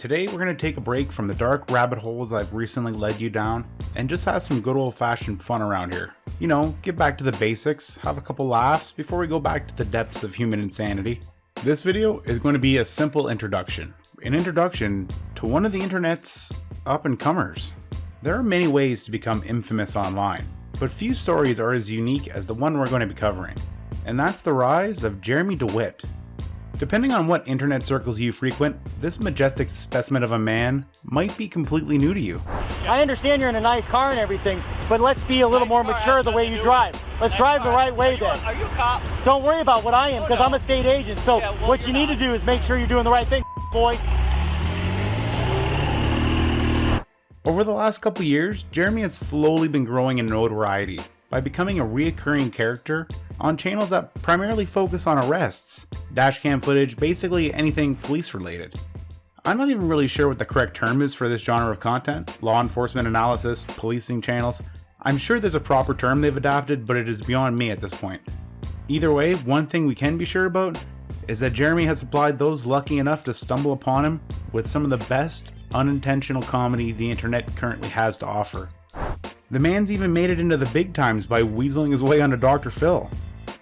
Today we're going to take a break from the dark rabbit holes I've recently led you down and just have some good old-fashioned fun around here. You know, get back to the basics, have a couple laughs before we go back to the depths of human insanity. This video is going to be a simple introduction. An introduction to one of the internet's up-and-comers. There are many ways to become infamous online, but few stories are as unique as the one we're going to be covering. And that's the rise of Jeremy Dewitte. Depending on what internet circles you frequent, this majestic specimen of a man might be completely new to you. I understand you're in a nice car and everything, but let's be a little more mature the way you drive. Let's drive the right way then. Are you a cop? Don't worry about what I am, because I'm a state agent. So what you need to do is make sure you're doing the right thing, boy. Over the last couple years, Jeremy has slowly been growing in notoriety by becoming a reoccurring character on channels that primarily focus on arrests, dashcam footage, basically anything police related. I'm not even really sure what the correct term is for this genre of content, law enforcement analysis, policing channels. I'm sure there's a proper term they've adapted, but it is beyond me at this point. Either way, one thing we can be sure about is that Jeremy has supplied those lucky enough to stumble upon him with some of the best unintentional comedy the internet currently has to offer. The man's even made it into the big times by weaseling his way onto Dr. Phil.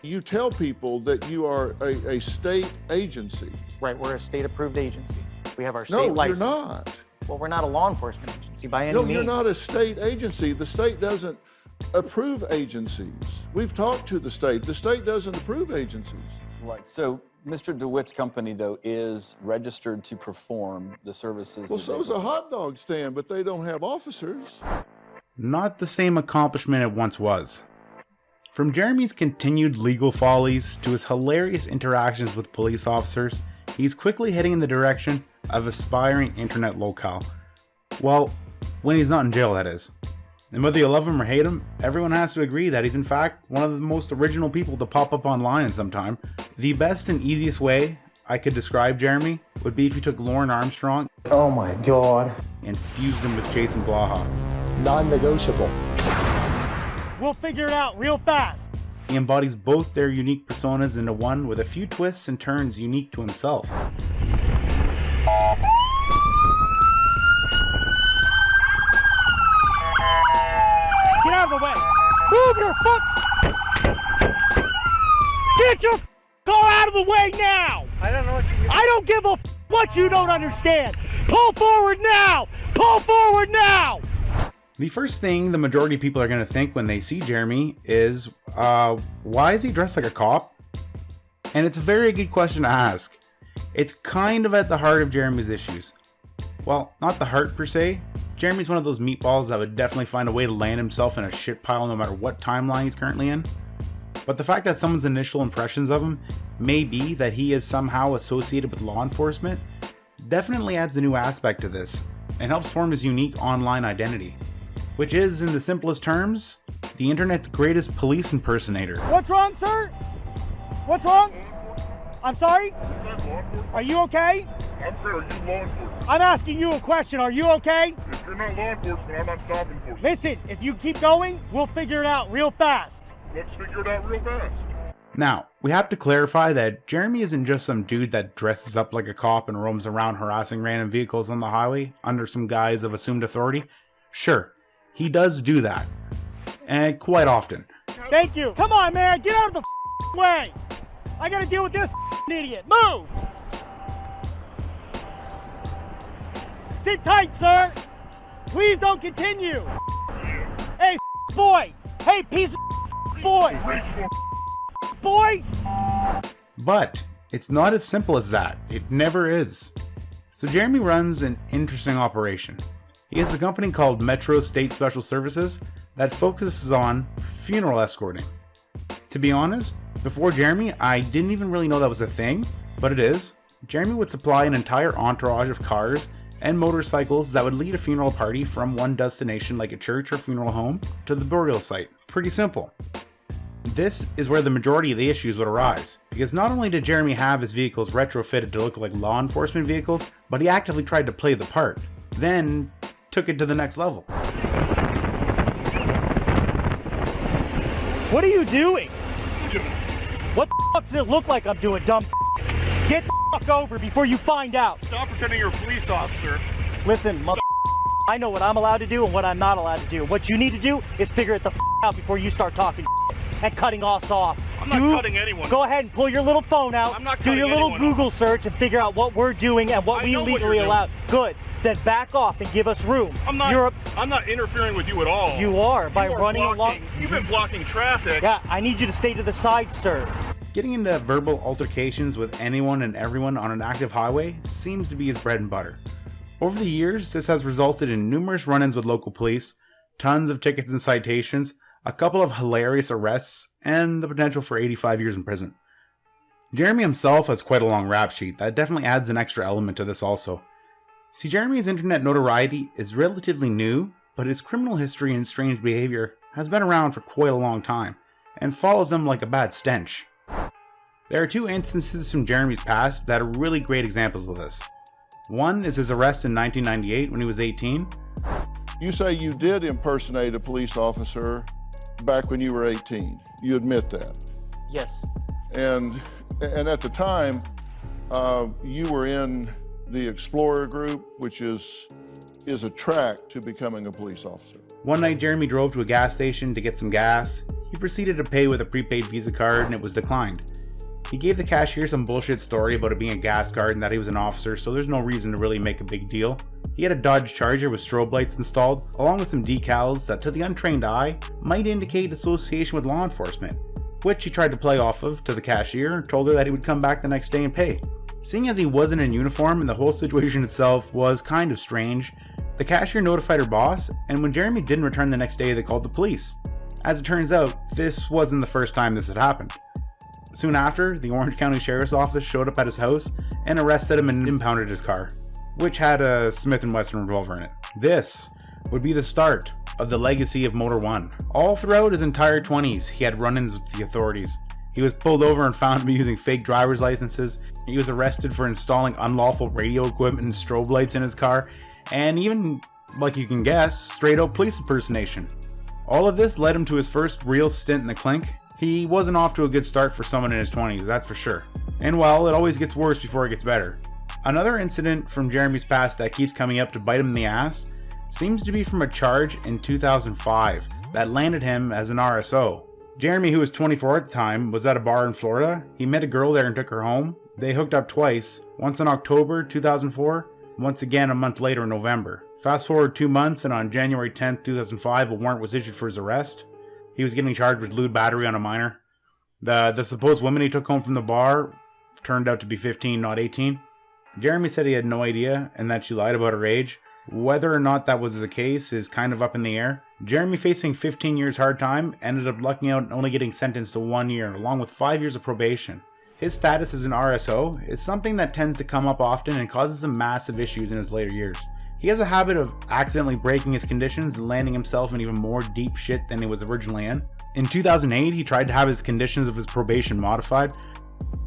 You tell people that you are a state agency. Right, we're a state-approved agency. We have our state No, license. you're not. Well, we're not a law enforcement agency by any No, means. you're not a state agency. The state doesn't approve agencies. We've talked to the state. The state doesn't approve agencies. Right. So Mr. DeWitte's company, though, is registered to perform the services. Well, that so's they a hot dog stand, but they don't have officers. Not the same accomplishment it once was. From Jeremy's continued legal follies to his hilarious interactions with police officers, he's quickly heading in the direction of aspiring internet locale. Well, when he's not in jail, that is. And whether you love him or hate him, everyone has to agree that he's in fact one of the most original people to pop up online in some time. The best and easiest way I could describe Jeremy would be if you took Lauren Armstrong Oh my God. and fused him with Jason Blaha. Non-negotiable. We'll figure it out real fast. He embodies both their unique personas into one with a few twists and turns unique to himself. Get out of the way. Move your fuck. Get your car out of the way now. I don't know what you I don't give a what you don't understand. Pull forward now. Pull forward now. The first thing the majority of people are going to think when they see Jeremy is, why is he dressed like a cop? And it's a very good question to ask. It's kind of at the heart of Jeremy's issues. Well, not the heart per se. Jeremy's one of those meatballs that would definitely find a way to land himself in a shit pile no matter what timeline he's currently in. But the fact that someone's initial impressions of him may be that he is somehow associated with law enforcement definitely adds a new aspect to this and helps form his unique online identity, which is, in the simplest terms, the internet's greatest police impersonator. What's wrong, sir? What's wrong? I'm sorry? Are you okay? I'm fair. Are you law enforcement? I'm asking you a question. Are you okay? If you're not law enforcement, I'm not stopping for you. Listen, if you keep going, we'll figure it out real fast. Let's figure it out real fast. Now, we have to clarify that Jeremy isn't just some dude that dresses up like a cop and roams around harassing random vehicles on the highway under some guise of assumed authority. Sure, he does do that, and quite often. Thank you. Come on, man. Get out of the way. I gotta deal with this idiot. Move. Sit tight, sir. Please don't continue. Hey, boy. Hey, piece of boy. Reach for Boy. But it's not as simple as that. It never is. So Jeremy runs an interesting operation. He has a company called Metro State Special Services that focuses on funeral escorting. To be honest, before Jeremy, I didn't even really know that was a thing, but it is. Jeremy would supply an entire entourage of cars and motorcycles that would lead a funeral party from one destination like a church or funeral home to the burial site. Pretty simple. This is where the majority of the issues would arise, because not only did Jeremy have his vehicles retrofitted to look like law enforcement vehicles, but he actively tried to play the part, then took it to the next level. What are you doing? What the fuck does it look like I'm doing, dumb? Get the fuck over before you find out. Stop pretending you're a police officer. Listen, I know what I'm allowed to do and what I'm not allowed to do. What you need to do is figure it the out before you start talking and cutting us off. I'm not cutting anyone. Go ahead and pull your little phone out. I'm not do cutting your little anyone Google search and figure out what we're doing and what we legally allow. Good. Then back off and give us room. I'm not interfering with you at all. You are by running along. You've been blocking traffic. Yeah, I need you to stay to the side, sir. Getting into verbal altercations with anyone and everyone on an active highway seems to be his bread and butter. Over the years, this has resulted in numerous run-ins with local police, tons of tickets and citations, a couple of hilarious arrests, and the potential for 85 years in prison. Jeremy himself has quite a long rap sheet that definitely adds an extra element to this also. See, Jeremy's internet notoriety is relatively new, but his criminal history and strange behavior has been around for quite a long time, and follows him like a bad stench. There are two instances from Jeremy's past that are really great examples of this. One is his arrest in 1998 when he was 18. You say you did impersonate a police officer back when you were 18. You admit that. Yes. And at the time, you were in the Explorer group, which is a track to becoming a police officer. One night, Jeremy drove to a gas station to get some gas. He proceeded to pay with a prepaid Visa card and it was declined. He gave the cashier some bullshit story about it being a gas card and that he was an officer, so there's no reason to really make a big deal. He had a Dodge Charger with strobe lights installed, along with some decals that to the untrained eye might indicate association with law enforcement, which he tried to play off of to the cashier and told her that he would come back the next day and pay. Seeing as he wasn't in uniform and the whole situation itself was kind of strange, the cashier notified her boss, and when Jeremy didn't return the next day, they called the police. As it turns out, this wasn't the first time this had happened. Soon after, the Orange County Sheriff's Office showed up at his house and arrested him and impounded his car, which had a Smith & Wesson revolver in it. This would be the start of the legacy of Motor One. All throughout his entire 20s, he had run-ins with the authorities. He was pulled over and found to be using fake driver's licenses. He was arrested for installing unlawful radio equipment and strobe lights in his car, and even, like you can guess, straight-up police impersonation. All of this led him to his first real stint in the clink. He wasn't off to a good start for someone in his 20s, that's for sure. And well, it always gets worse before it gets better. Another incident from Jeremy's past that keeps coming up to bite him in the ass seems to be from a charge in 2005 that landed him as an RSO. Jeremy, who was 24 at the time, was at a bar in Florida. He met a girl there and took her home. They hooked up twice, once in October 2004, once again a month later in November. Fast forward 2 months, and on January 10th, 2005, a warrant was issued for his arrest. He was getting charged with lewd battery on a minor. The supposed woman he took home from the bar turned out to be 15, not 18. Jeremy said he had no idea and that she lied about her age. Whether or not that was the case is kind of up in the air. Jeremy, facing 15 years hard time, ended up lucking out and only getting sentenced to 1 year, along with 5 years of probation. His status as an RSO is something that tends to come up often and causes him massive issues in his later years. He has a habit of accidentally breaking his conditions and landing himself in even more deep shit than he was originally in. In 2008, he tried to have his conditions of his probation modified.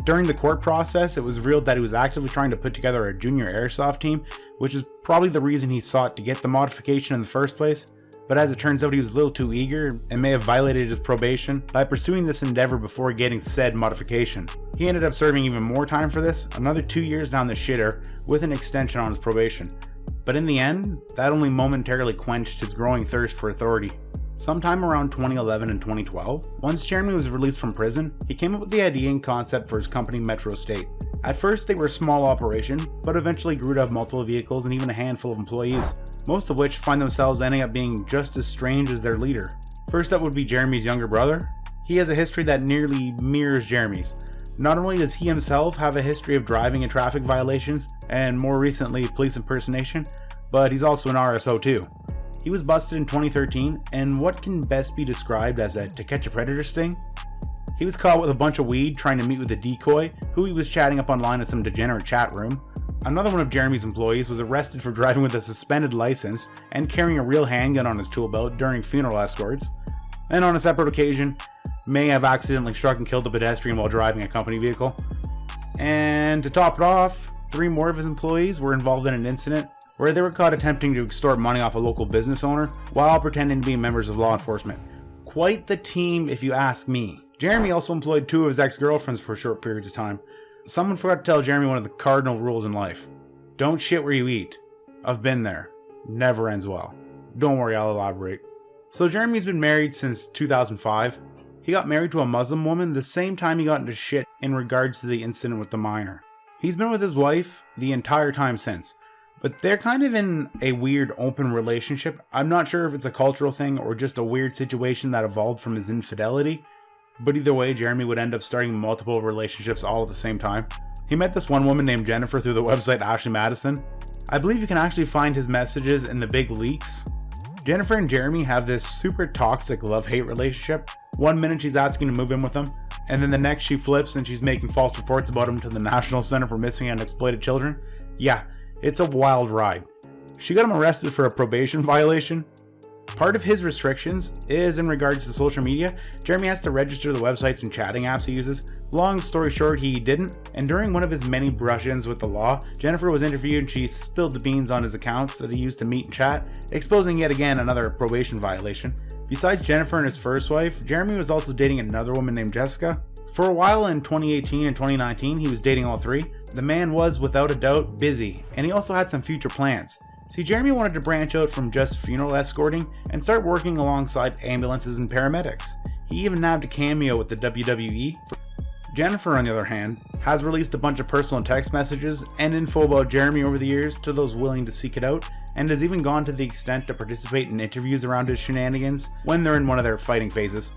During the court process, it was revealed that he was actively trying to put together a junior airsoft team, which is probably the reason he sought to get the modification in the first place. But as it turns out, he was a little too eager and may have violated his probation by pursuing this endeavor before getting said modification. He ended up serving even more time for this, another 2 years down the shitter, with an extension on his probation. But in the end, that only momentarily quenched his growing thirst for authority. Sometime around 2011 and 2012, once Jeremy was released from prison, he came up with the idea and concept for his company Metro State. At first they were a small operation, but eventually grew to have multiple vehicles and even a handful of employees, most of which find themselves ending up being just as strange as their leader. First up would be Jeremy's younger brother. He has a history that nearly mirrors Jeremy's. Not only does he himself have a history of driving in traffic violations, and more recently police impersonation, but he's also an RSO too. He was busted in 2013, and what can best be described as a to catch a predator sting? He was caught with a bunch of weed trying to meet with a decoy, who he was chatting up online in some degenerate chat room. Another one of Jeremy's employees was arrested for driving with a suspended license and carrying a real handgun on his tool belt during funeral escorts, and on a separate occasion, may have accidentally struck and killed a pedestrian while driving a company vehicle. And to top it off, 3 more of his employees were involved in an incident where they were caught attempting to extort money off a local business owner while pretending to be members of law enforcement. Quite the team if you ask me. Jeremy also employed 2 of his ex-girlfriends for short periods of time. Someone forgot to tell Jeremy one of the cardinal rules in life. Don't shit where you eat. I've been there. Never ends well. Don't worry, I'll elaborate. So Jeremy's been married since 2005. He got married to a Muslim woman the same time he got into shit in regards to the incident with the minor. He's been with his wife the entire time since, but they're kind of in a weird open relationship. I'm not sure if it's a cultural thing or just a weird situation that evolved from his infidelity, but either way, Jeremy would end up starting multiple relationships all at the same time. He met this one woman named Jennifer through the website Ashley Madison. I believe you can actually find his messages in the big leaks. Jennifer and Jeremy have this super toxic love-hate relationship. One minute she's asking to move in with him, and then the next she flips and she's making false reports about him to the National Center for Missing and Exploited Children. Yeah, it's a wild ride. She got him arrested for a probation violation. Part of his restrictions is in regards to social media. Jeremy has to register the websites and chatting apps he uses. Long story short, he didn't, and during one of his many brush-ins with the law, Jennifer was interviewed and she spilled the beans on his accounts that he used to meet and chat, exposing yet again another probation violation. Besides Jennifer and his first wife, Jeremy was also dating another woman named Jessica. For a while in 2018 and 2019, he was dating all three. The man was, without a doubt, busy, and he also had some future plans. See, Jeremy wanted to branch out from just funeral escorting and start working alongside ambulances and paramedics. He even nabbed a cameo with the WWE. Jennifer, on the other hand, has released a bunch of personal text messages and info about Jeremy over the years to those willing to seek it out, and has even gone to the extent to participate in interviews around his shenanigans when they're in one of their fighting phases.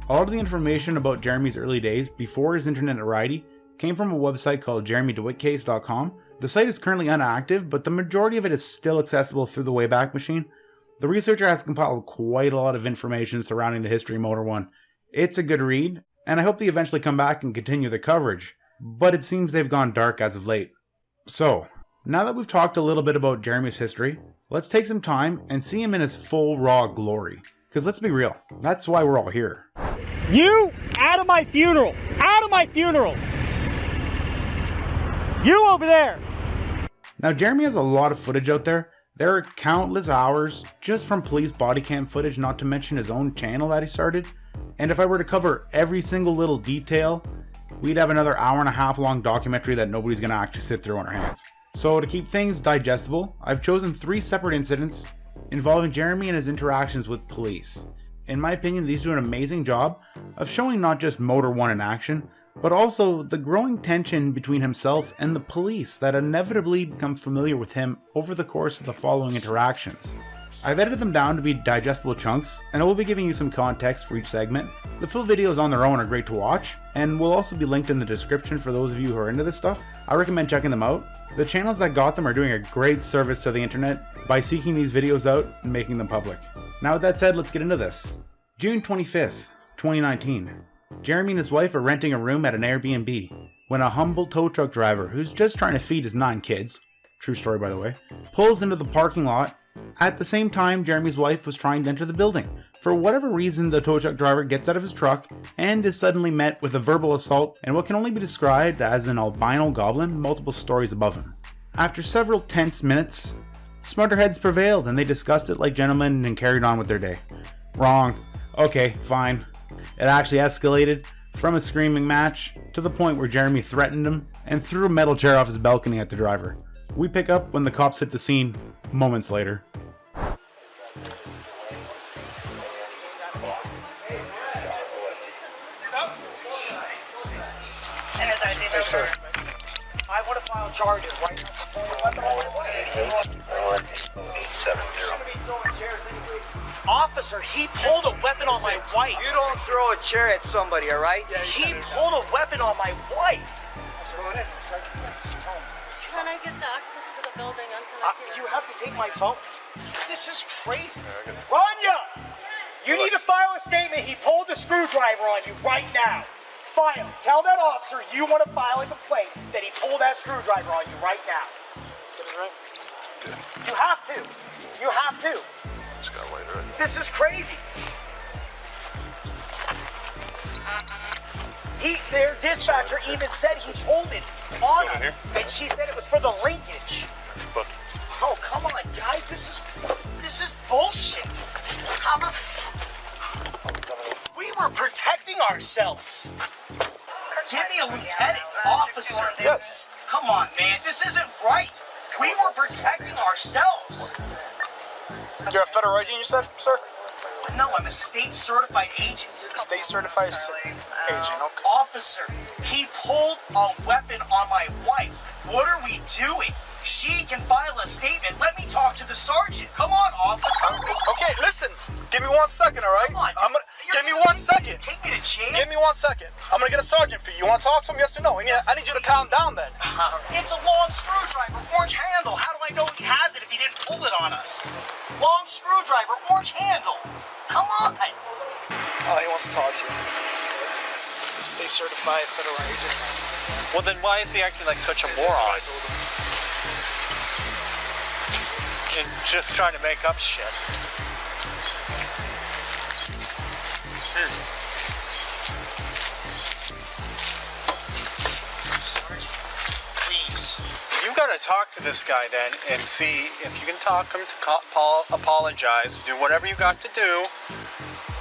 All of the information about Jeremy's early days before his internet notoriety came from a website called jeremydewittekcase.com. The site is currently inactive, but the majority of it is still accessible through the Wayback Machine. The researcher has compiled quite a lot of information surrounding the history of Motor One. It's a good read, and I hope they eventually come back and continue the coverage, but it seems they've gone dark as of late. So, now that we've talked a little bit about Jeremy's history, let's take some time and see him in his full raw glory. Because let's be real, that's why we're all here. You out of my funeral! Out of my funeral! You over there! Now Jeremy has a lot of footage out there. There are countless hours just from police body cam footage, not to mention his own channel that he started. And if I were to cover every single little detail, we'd have another hour-and-a-half long documentary that nobody's gonna actually sit through on our hands. So to keep things digestible, I've chosen 3 separate incidents involving Jeremy and his interactions with police. In my opinion, these do an amazing job of showing not just Motor One in action, but also the growing tension between himself and the police that inevitably become familiar with him over the course of the following interactions. I've edited them down to be digestible chunks, and I will be giving you some context for each segment. The full videos on their own are great to watch, and will also be linked in the description for those of you who are into this stuff. I recommend checking them out. The channels that got them are doing a great service to the internet by seeking these videos out and making them public. Now with that said, let's get into this. June 25th, 2019. Jeremy and his wife are renting a room at an Airbnb when a humble tow truck driver who's just trying to feed his 9 kids, true story by the way, pulls into the parking lot. At the same time, Jeremy's wife was trying to enter the building. For whatever reason, the tow truck driver gets out of his truck and is suddenly met with a verbal assault and what can only be described as an albino goblin multiple stories above him. After several tense minutes, smarter heads prevailed and they discussed it like gentlemen and carried on with their day. Wrong. Okay, fine. It actually escalated from a screaming match to the point where Jeremy threatened him and threw a metal chair off his balcony at the driver. We pick up when the cops hit the scene moments later. Sir. I want to file charges right now. Officer, he pulled a weapon on my wife. You don't throw a chair at somebody, all right? He pulled a weapon on my wife. Can I get the access to the building until I see You have to take my phone. This is crazy. Rania! You need to file a statement. He pulled the screwdriver on you right now. File. Tell that officer you want to file a complaint that he pulled that screwdriver on you right now. You have to. You have to. This is crazy. Their dispatcher even said he pulled it on us, and she said it was for the linkage. Oh, come on, guys. This is bullshit. How the We were protecting ourselves. Give me a lieutenant, officer. officer. Yes. Come on, man. This isn't right. We were protecting ourselves. You're a federal agent, you said, sir? No, I'm a state certified agent. State certified agent, okay. Officer, he pulled a weapon on my wife. What are we doing? She can file a statement. Let me talk to the sergeant. Come on, officer. Okay, listen. Give me 1 second, all right? Come on. Give me 1 second. Take me to jail? Give me 1 second. I'm gonna get a sergeant for you. You want to talk to him? Yes or no? I need you to calm down then. It's a long screwdriver, orange handle. How do I know he has it if he didn't pull it on us? Long screwdriver, orange handle. Come on. Oh, he wants to talk to you. State certified federal agents. Well, then why is he acting like such a moron? And just trying to make up shit. Sergeant, please. You gotta talk to this guy then and see if you can talk him to apologize, do whatever you got to do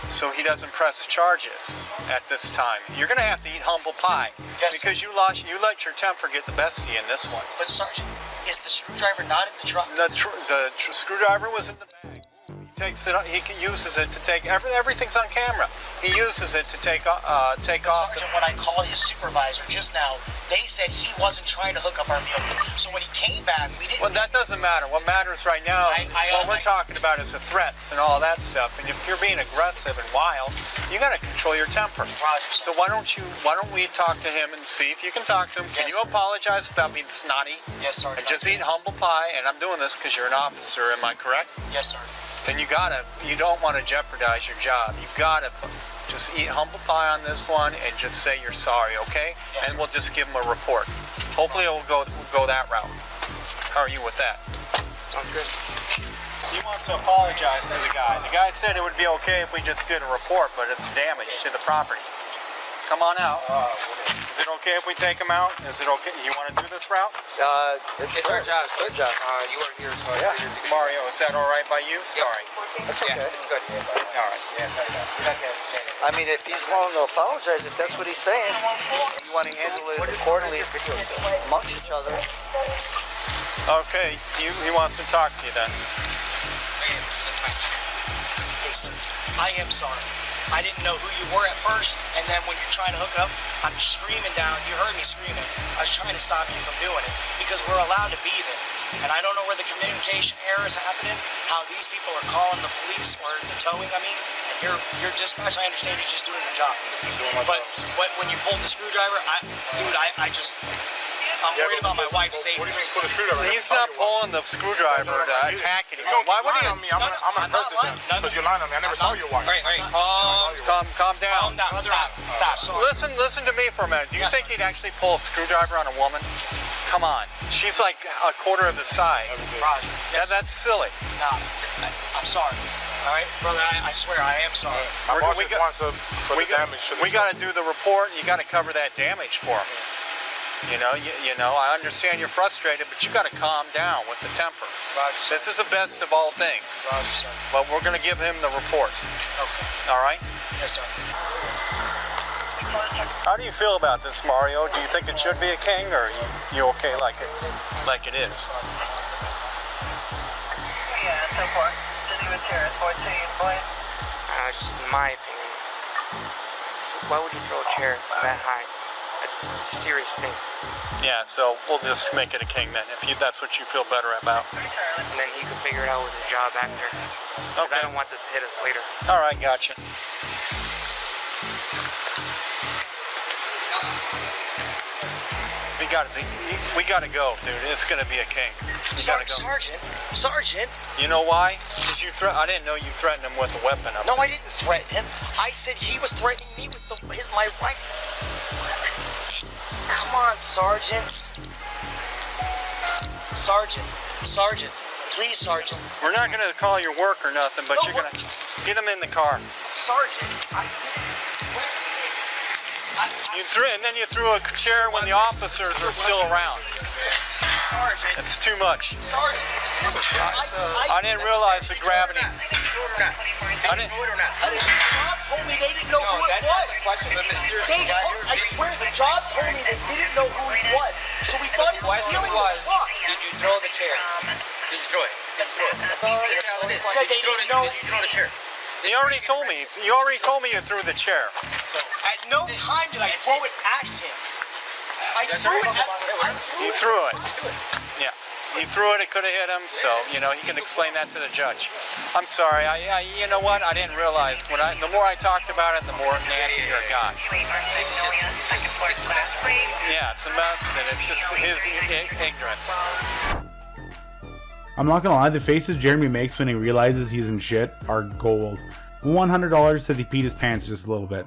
so he doesn't press charges at this time. You're gonna have to eat humble pie. Yes, because you let your temper get the best of you in this one. But Sergeant, is the screwdriver not in the truck? The screwdriver was in the bag. He uses it to take everything's on camera. He uses it to take off. Sergeant, when I called his supervisor just now, they said he wasn't trying to hook up our vehicle. So when he came back, we didn't. Well, that doesn't matter. What matters right now, what we're talking about is the threats and all that stuff. And if you're being aggressive and wild, you got to control your temper. Roger, so why don't we talk to him and see if you can talk to him? Can you apologize without being snotty? Yes, Sergeant. And just eat humble pie. And I'm doing this because you're an officer. Am I correct? Yes, Sergeant. Then you don't want to jeopardize your job. You gotta just eat humble pie on this one and just say you're sorry, okay? Yes, and we'll just give him a report. Hopefully it will go that route. How are you with that? Sounds good. He wants to apologize to the guy. The guy said it would be okay if we just did a report, but it's damage to the property. Come on out. Is it okay if we take him out? Is it okay? You want to do this route? It's our job. It's good job. You weren't here, so I figured. Mario, is that all right by you? Sorry. That's okay. Yeah, it's good. All right. I mean, if he's willing to apologize, if that's what he's saying, you want to handle it accordingly amongst each other. Okay, he wants to talk to you then. Hey, sir, I am sorry. I didn't know who you were at first, and then when you're trying to hook up, I'm screaming down. You heard me screaming. I was trying to stop you from doing it because we're allowed to be there. And I don't know where the communication error is happening, how these people are calling the police or the towing, I mean. And your dispatch, I understand you're just doing your job. But when you pulled the screwdriver, I'm worried about my wife's safety. What do you mean pull the screwdriver? He's not pulling the screwdriver to attack it. Why would he? On me. I'm gonna press it then. Because you're lying on me. I never saw your wife. Calm down. Stop. Listen to me for a minute. Do you think he'd actually pull a screwdriver on a woman? Come on. She's like a quarter of the size. Roger. Yes. That's silly. No, I'm sorry. All right, brother, I swear I am sorry. My boss just wants for the damage. We got to do the report, and you got to cover that damage for him. You know, I understand you're frustrated, but you got to calm down with the temper. Roger. This is the best of all things. Roger, sir. But we're going to give him the report. Okay. All right? Yes, sir. How do you feel about this, Mario? Do you think it should be a king, or you okay like it is? Yeah, so far. City with Terrace, 14, boy. Just in my opinion, why would you throw a chair from that high? It's a serious thing. Yeah, so we'll just make it a king then, if that's what you feel better about. And then he could figure it out with his job after. Because I don't want this to hit us later. All right, gotcha. We gotta go, dude. It's gonna be a king. You gotta go. Sergeant. You know why? Because I didn't know you threatened him with a weapon. No, I didn't threaten him. I said he was threatening me with my right. Come on, Sergeant. Sergeant. Please, Sergeant. We're not gonna call your work or nothing, but you're gonna get him in the car. Sergeant, I And then you threw a chair when the officers are still around. Sergeant. It's too much. Sergeant. I didn't realize the gravity. throw it or not? Did you throw it or not? The job told me they didn't know who it that's was. not the question. The mysterious They guy told, here. I swear, the job told me they didn't know who he was. So we thought he was stealing the truck. Did you throw the chair? Did you throw it? Did you throw it? That's all it is. Said they didn't know. Did you throw the chair? You already told me. You already told me you threw the chair. At no time did I throw it at him. I threw it at He threw it. Yeah. He threw it. It could have hit him. So, you know, he can explain that to the judge. I'm sorry. You know what? I didn't realize. The more I talked about it, the more nastier it got. It's just a sticky mess. Yeah, it's a mess, and it's just his ignorance. I'm not gonna lie, the faces Jeremy makes when he realizes he's in shit are gold. $100 says he peed his pants just a little bit.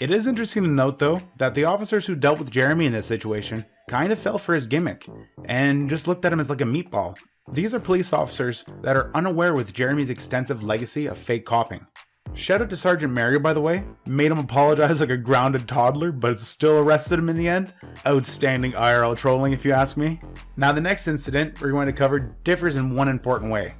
It is interesting to note though, that the officers who dealt with Jeremy in this situation kind of fell for his gimmick, and just looked at him as like a meatball. These are police officers that are unaware with Jeremy's extensive legacy of fake copping. Shout out to Sergeant Mario, by the way. Made him apologize like a grounded toddler, but still arrested him in the end. Outstanding IRL trolling, if you ask me. Now, the next incident we're going to cover differs in one important way.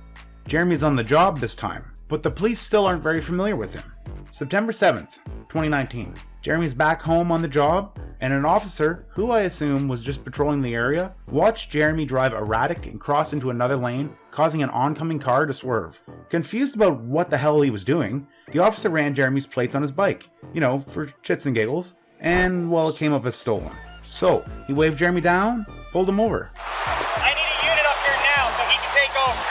Jeremy's on the job this time, but the police still aren't very familiar with him. September 7th, 2019. Jeremy's back home on the job, and an officer, who I assume was just patrolling the area, watched Jeremy drive erratic and cross into another lane, causing an oncoming car to swerve. Confused about what the hell he was doing, the officer ran Jeremy's plates on his bike, you know, for shits and giggles, and well, it came up as stolen. So, he waved Jeremy down, pulled him over. I need a unit up here now so he can take over.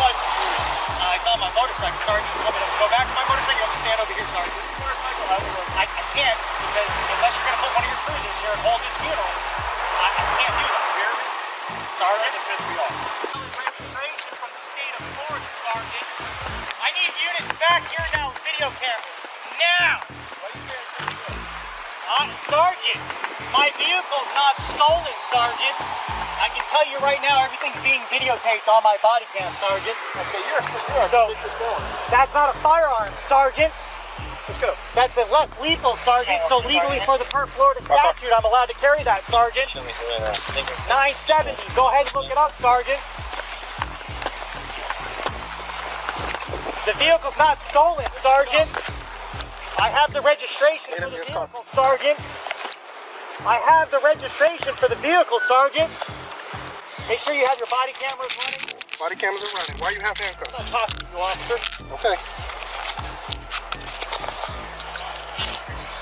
License unit. It's on my motorcycle, Sergeant. You want me to go back to my motorcycle? You want me to stand over here, Sergeant? Motorcycle, I can't, because unless you're going to put one of your cruisers here and hold this funeral, I can't do that. Jeremy? Sergeant? Registration from the state of Florida, Sergeant. I need units back here now with video cameras. Now! Sergeant, my vehicle's not stolen, Sergeant. I can tell you right now, everything's being videotaped on my body cam, Sergeant. Okay, you're so, that's not a firearm, Sergeant. Let's go. That's a less lethal, Sergeant. So legally, for the per Florida statute, I'm allowed to carry that, Sergeant. 970. Go ahead and look it up, Sergeant. The vehicle's not stolen, Sergeant. I have the registration for the vehicle, Sergeant. I have the registration for the vehicle, Sergeant. Make sure you have your body cameras running. Body cameras are running. Why you have handcuffs? I'm not talking to you, officer. Okay.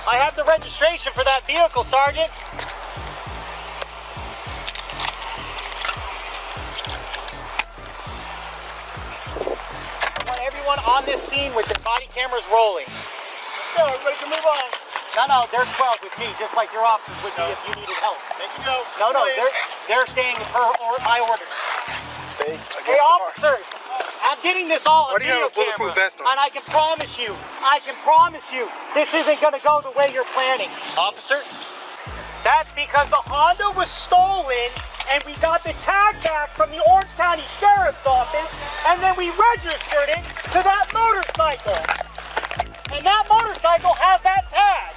I have the registration for that vehicle, Sergeant. I want everyone on this scene with their body cameras rolling. Let's go, everybody can move on. No, they're 12 with me, just like your officers would be if you needed help. They can go. No, they're staying per my orders. Stay. Hey, officers, I'm getting this all on video camera. Vest on? And I can promise you, this isn't going to go the way you're planning. Officer, that's because the Honda was stolen and we got the tag back from the Orange County Sheriff's Office and then we registered it to that motorcycle. And that motorcycle has that tag.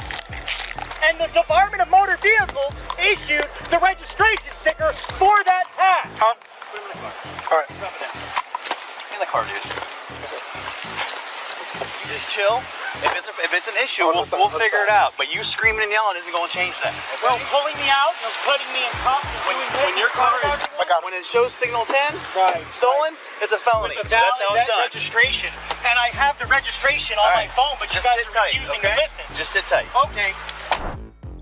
And the Department of Motor Vehicles issued the registration sticker for that tag. Huh? All right. In the car, dude. You just chill. If it's an issue, we'll figure it out. But you screaming and yelling isn't going to change that. Okay? Well, pulling me out and putting me in cuffs and when your car is, when it shows signal 10, stolen, it's a felony. So that's how it's done. Registration, and I have the registration on my phone, but you guys are refusing to listen. Just sit tight. Okay.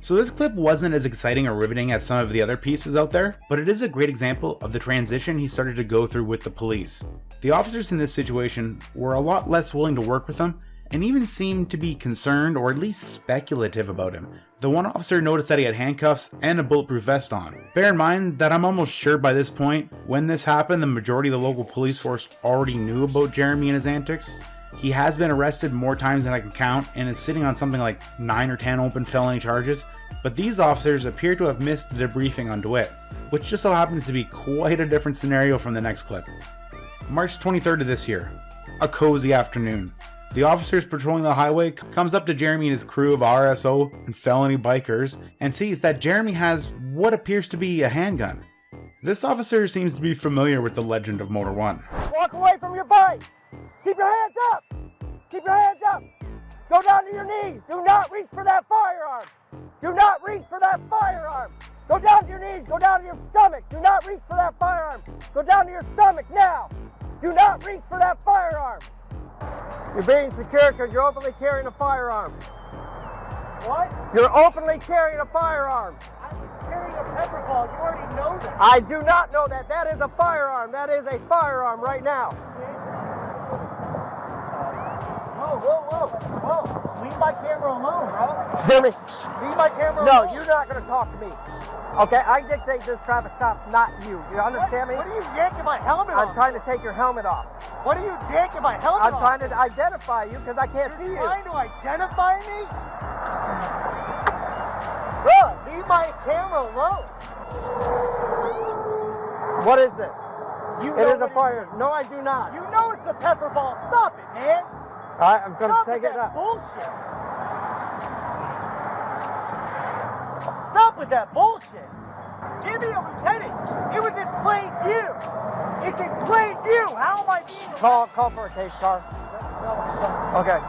So this clip wasn't as exciting or riveting as some of the other pieces out there, but it is a great example of the transition he started to go through with the police. The officers in this situation were a lot less willing to work with him, and even seemed to be concerned or at least speculative about him. The one officer noticed that he had handcuffs and a bulletproof vest on. Bear in mind that I'm almost sure by this point, when this happened, the majority of the local police force already knew about Jeremy and his antics. He has been arrested more times than I can count and is sitting on something like 9 or 10 open felony charges, but these officers appear to have missed the debriefing on Dewitte, which just so happens to be quite a different scenario from the next clip. March 23rd of this year, a cozy afternoon. The officers patrolling the highway comes up to Jeremy and his crew of RSO and felony bikers and sees that Jeremy has what appears to be a handgun. This officer seems to be familiar with the legend of Motor One. Walk away from your bike. Keep your hands up. Keep your hands up. Go down to your knees. Do not reach for that firearm. Do not reach for that firearm. Go down to your knees. Go down to your stomach. Do not reach for that firearm. Go down to your stomach now. Do not reach for that firearm. You're being secure because you're openly carrying a firearm. What? You're openly carrying a firearm. I was carrying a pepper ball. You already know that. I do not know that. That is a firearm. That is a firearm right now. Whoa, whoa, whoa, whoa. Leave my camera alone, bro. Jeremy. Leave my camera alone. No, you're not going to talk to me. Okay, I dictate this traffic stop, not you. You understand me? What are you yanking my helmet off? I'm trying to take your helmet off. What are you yanking my helmet off? I'm trying to identify you because I can't see you. You're trying to identify me? Bro, leave my camera alone. What is this? It is a fire. No, I do not. You know it's a pepper ball. Stop it, man. All right, I'm going to take it up. Bullshit. Stop with that bullshit. Give me a lieutenant. It was in plain view. It's in plain view. How am I being... Call for a case car. Okay.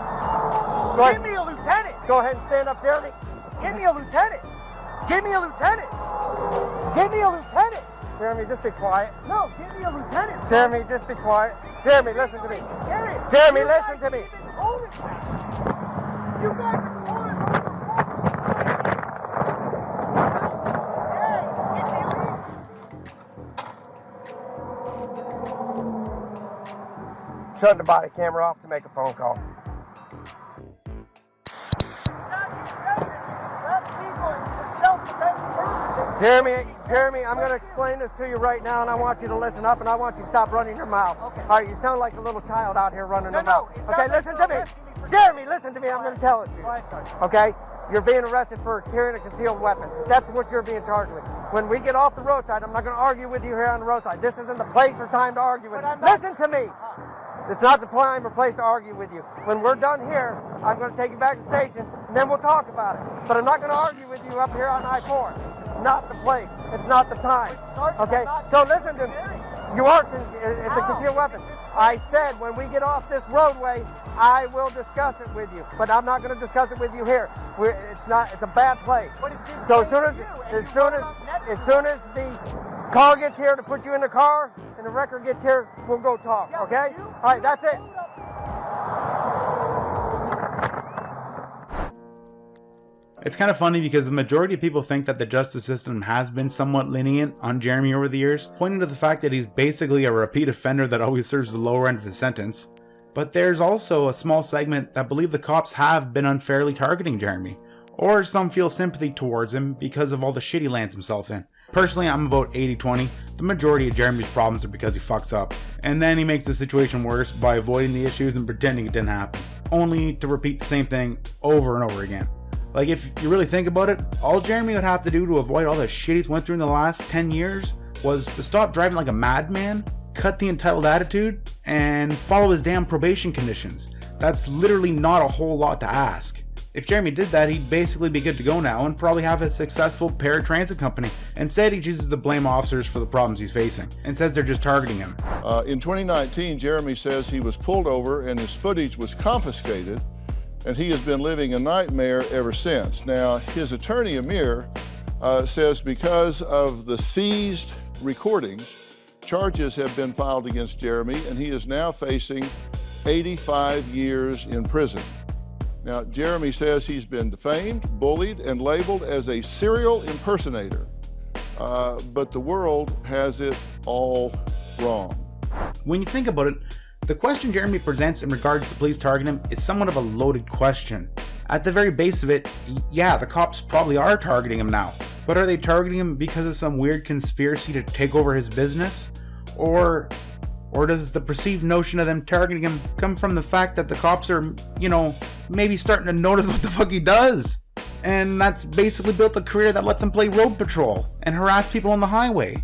Give me a lieutenant. Go ahead and stand up, Jeremy. Give me a lieutenant. Give me a lieutenant. Give me a lieutenant. Jeremy, just be quiet. No, give me a lieutenant. Jeremy, just be quiet. Jeremy, listen to me. Jeremy, listen to me. You guys are calling us over. Shut the body camera off to make a phone call. Jeremy, I'm going to explain this to you right now, and I want you to listen up, and I want you to stop running your mouth. Okay. All right, you sound like a little child out here running your mouth. Okay, listen to me. Jeremy, listen to me. I'm going to tell it to you. Okay? You're being arrested for carrying a concealed weapon. That's what you're being charged with. When we get off the roadside, I'm not going to argue with you here on the roadside. This isn't the place or time to argue with you. Listen to me. It's not the time or place to argue with you. When we're done here, I'm going to take you back to the station, and then we'll talk about it. But I'm not going to argue with you up here on I-4. It's not the place. It's not the time. Okay? So listen to me. You are, it's a concealed weapon. I said when we get off this roadway, I will discuss it with you. But I'm not going to discuss it with you here. It's a bad place. So as soon as the call gets here to put you in the car and the record gets here, we'll go talk, okay? All right, that's it. It's kind of funny because the majority of people think that the justice system has been somewhat lenient on Jeremy over the years, pointing to the fact that he's basically a repeat offender that always serves the lower end of his sentence. But there's also a small segment that believe the cops have been unfairly targeting Jeremy, or some feel sympathy towards him because of all the shit he lands himself in. Personally, I'm about 80-20. The majority of Jeremy's problems are because he fucks up, and then he makes the situation worse by avoiding the issues and pretending it didn't happen, only to repeat the same thing over and over again. Like, if you really think about it, all Jeremy would have to do to avoid all the shit he's went through in the last 10 years was to stop driving like a madman, cut the entitled attitude, and follow his damn probation conditions. That's literally not a whole lot to ask. If Jeremy did that, he'd basically be good to go now and probably have a successful paratransit company. Instead, he chooses to blame officers for the problems he's facing and says they're just targeting him. In 2019, Jeremy says he was pulled over and his footage was confiscated, and he has been living a nightmare ever since. Now, his attorney, Amir, says because of the seized recordings, charges have been filed against Jeremy, and he is now facing 85 years in prison. Now, Jeremy says he's been defamed, bullied, and labeled as a serial impersonator, but the world has it all wrong. When you think about it, the question Jeremy presents in regards to police targeting him is somewhat of a loaded question. At the very base of it, yeah, the cops probably are targeting him now, but are they targeting him because of some weird conspiracy to take over his business? Or does the perceived notion of them targeting him come from the fact that the cops are, maybe starting to notice what the fuck he does? And that's basically built a career that lets him play road patrol and harass people on the highway.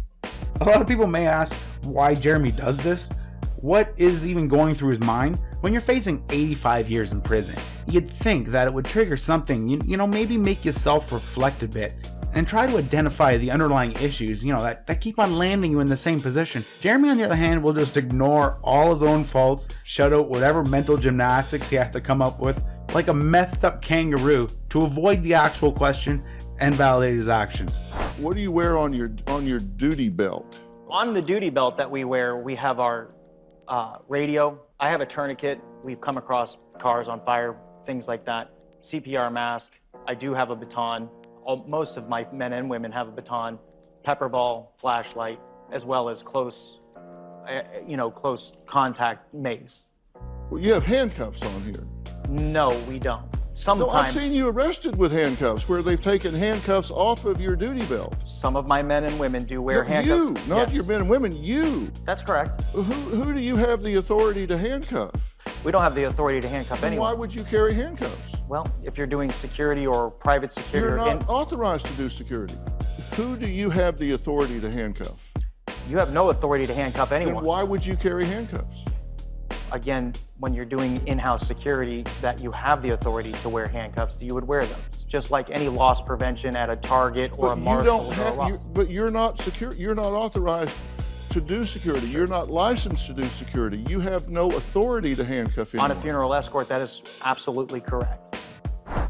A lot of people may ask why Jeremy does this. What is even going through his mind? When you're facing 85 years in prison, you'd think that it would trigger something, maybe make yourself reflect a bit and try to identify the underlying issues, that keep on landing you in the same position. Jeremy, on the other hand, will just ignore all his own faults, shut out whatever mental gymnastics he has to come up with, like a methed up kangaroo, to avoid the actual question and validate his actions. What do you wear on your duty belt? On the duty belt that we wear, we have our radio. I have a tourniquet. We've come across cars on fire, things like that. CPR mask. I do have a baton. Most of my men and women have a baton, pepper ball, flashlight, as well as close contact mace. Well, you have handcuffs on here. No, we don't. Sometimes. No, I've seen you arrested with handcuffs, where they've taken handcuffs off of your duty belt. Some of my men and women do wear handcuffs. You, not your men and women, you. That's correct. Who do you have the authority to handcuff? We don't have the authority to handcuff anyone. Why would you carry handcuffs? Well, if you're doing security or private security. You're not authorized to do security. Who do you have the authority to handcuff? You have no authority to handcuff anyone. Then why would you carry handcuffs? Again, when you're doing in-house security, that you have the authority to wear handcuffs, you would wear those. Just like any loss prevention at a Target or a Marshall. But you're not secure. You're not authorized to do security. You're not licensed to do security. You have no authority to handcuff anyone. On a funeral escort, that is absolutely correct.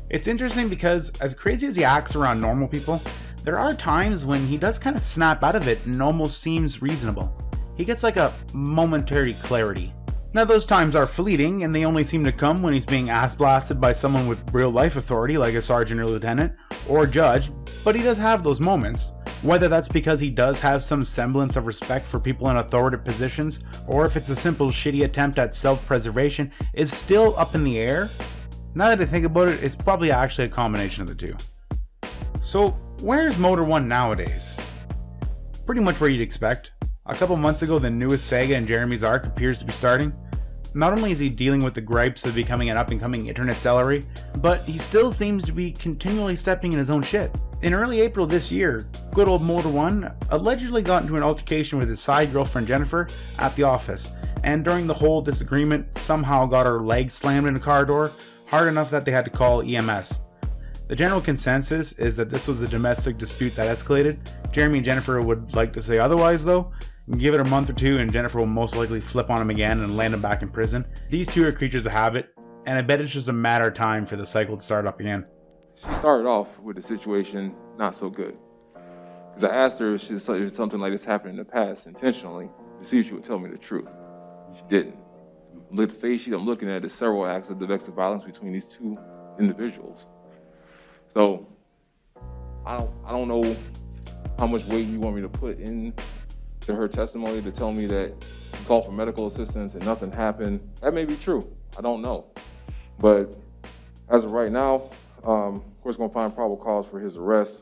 It's interesting because as crazy as he acts around normal people, there are times when he does kind of snap out of it and almost seems reasonable. He gets like a momentary clarity. Now those times are fleeting, and they only seem to come when he's being ass blasted by someone with real life authority like a sergeant or lieutenant or judge, but he does have those moments. Whether that's because he does have some semblance of respect for people in authoritative positions, or if it's a simple shitty attempt at self-preservation, is still up in the air. Now that I think about it, it's probably actually a combination of the two. So where's Motor One nowadays? Pretty much where you'd expect. A couple months ago, the newest saga in Jeremy's arc appears to be starting. Not only is he dealing with the gripes of becoming an up-and-coming internet celery, but he still seems to be continually stepping in his own shit. In early April this year, good old Motor One allegedly got into an altercation with his side girlfriend Jennifer at the office, and during the whole disagreement somehow got her leg slammed in a car door, hard enough that they had to call EMS. The general consensus is that this was a domestic dispute that escalated. Jeremy and Jennifer would like to say otherwise though. Give it a month or two and Jennifer will most likely flip on him again and land him back in prison. These two are creatures of habit, and I bet it's just a matter of time for the cycle to start up again. She started off with the situation not so good. Because I asked her if something like this happened in the past intentionally to see if she would tell me the truth. She didn't. The face sheet I'm looking at is several acts of domestic violence between these two individuals. So I don't know how much weight you want me to put in to her testimony to tell me that she called for medical assistance and nothing happened. That may be true. I don't know. But as of right now, of course, going to find probable cause for his arrest